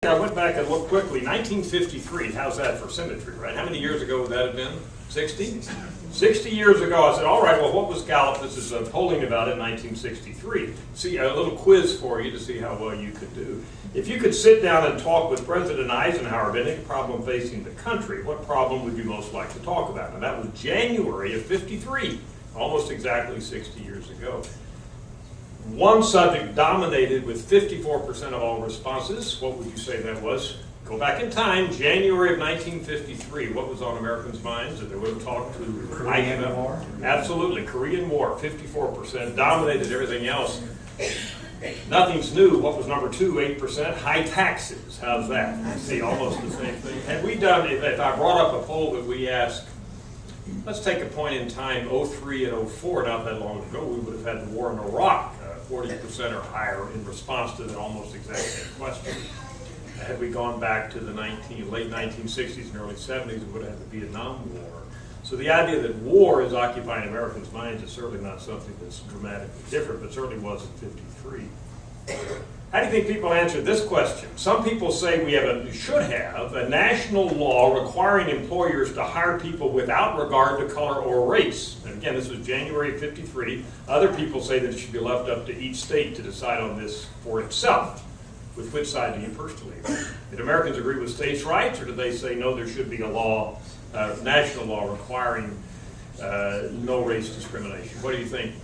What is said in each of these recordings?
I went back and looked quickly. 1953, how's that for symmetry, right? How many years ago would that have been? 60? 60 years ago, I said, all right, well, what was Gallup? This is polling about it in 1963. See, a little quiz for you to see how well you could do. If you could sit down and talk with President Eisenhower about any problem facing the country, what problem would you most like to talk about? And that was January of 53, almost exactly 60 years ago. One subject dominated with 54% of all responses. What would you say that was? Go back in time, January of 1953. What was on Americans' minds that they would have talked to? Korean War? Absolutely. Korean War, 54%, dominated everything else. Nothing's new. What was number two? 8%. High taxes. How's that? You see, almost the same thing. Had we done, if I brought up a poll that we asked, let's take a point in time, 03 and 04, not that long ago, we would have had the war in Iraq, 40% or higher in response to the almost exact same question. Had we gone back to the late 1960s and early 70s, we would have had the Vietnam War. So the idea that war is occupying Americans' minds is certainly not something that's dramatically different, but certainly was in 53. How do you think people answered this question? Some people say we should have a national law requiring employers to hire people without regard to color or race. And again, this was January of 53. Other people say that it should be left up to each state to decide on this for itself. With which side do you personally agree? Did Americans agree with states' rights, or did they say no, there should be a law, national law requiring no race discrimination? What do you think?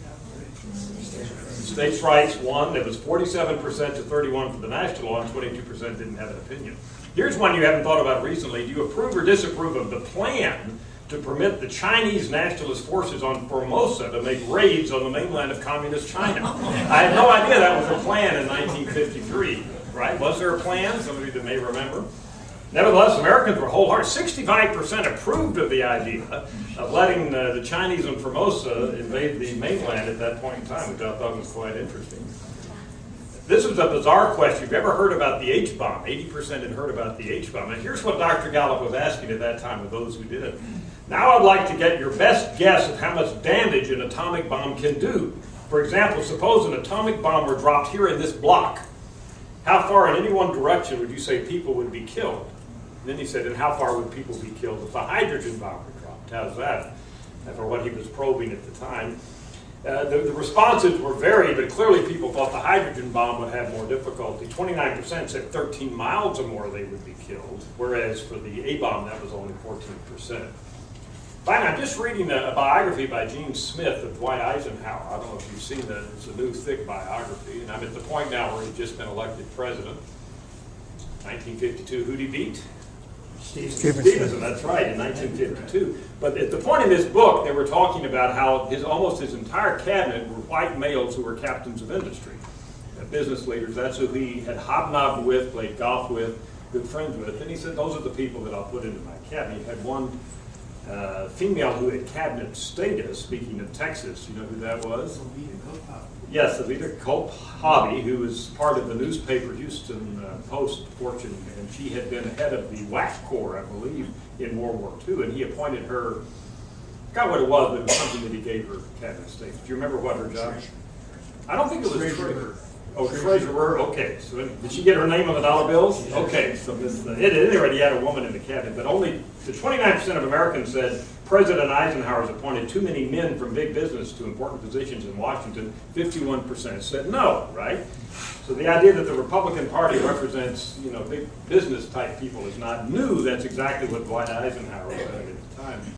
States' rights won. It was 47% to 31% for the national law, and 22% didn't have an opinion. Here's one you haven't thought about recently. Do you approve or disapprove of the plan to permit the Chinese nationalist forces on Formosa to make raids on the mainland of communist China? I had no idea that was a plan in 1953, right? Was there a plan? Some of you that may remember. Nevertheless, Americans were wholehearted. 65% approved of the idea of letting the Chinese on Formosa invade the mainland at that point in time, which I thought was quite interesting. This was a bizarre question. Have you ever heard about the H-bomb? 80% had heard about the H-bomb. And here's what Dr. Gallup was asking at that time of those who did. Now I'd like to get your best guess of how much damage an atomic bomb can do. For example, suppose an atomic bomb were dropped here in this block. How far in any one direction would you say people would be killed? And then he said, and how far would people be killed if a hydrogen bomb were dropped? How's that? For what he was probing at the time. The responses were varied, but clearly people thought the hydrogen bomb would have more difficulty. 29% said 13 miles or more they would be killed, whereas for the A-bomb that was only 14%. Finally, I'm just reading a biography by Gene Smith of Dwight Eisenhower. I don't know if you've seen that. It's a new, thick biography, and I'm at the point now where he's just been elected president. 1952, who'd he beat? Stevenson, that's right, in 1952. But at the point in this book, they were talking about how almost his entire cabinet were white males who were captains of industry, business leaders. That's who he had hobnobbed with, played golf with, good friends with. And he said, those are the people that I'll put into my cabinet. He had one female who had cabinet status, speaking of Texas. You know who that was? Yes, Alita Cope Hobby, who was part of the newspaper Houston Post Fortune, and she had been head of the WAC Corps, I believe, in World War II, and he appointed her, I forgot what it was, but it was something that he gave her cabinet status. Do you remember what her job? I don't think it was treasurer. Oh, treasurer, okay. So did she get her name on the dollar bills? Okay, so it already had a woman in the cabinet, but only the 29% of Americans said President Eisenhower has appointed too many men from big business to important positions in Washington. 51% said no, right? So the idea that the Republican Party represents, big business type people is not new. That's exactly what Dwight Eisenhower was doing at the time.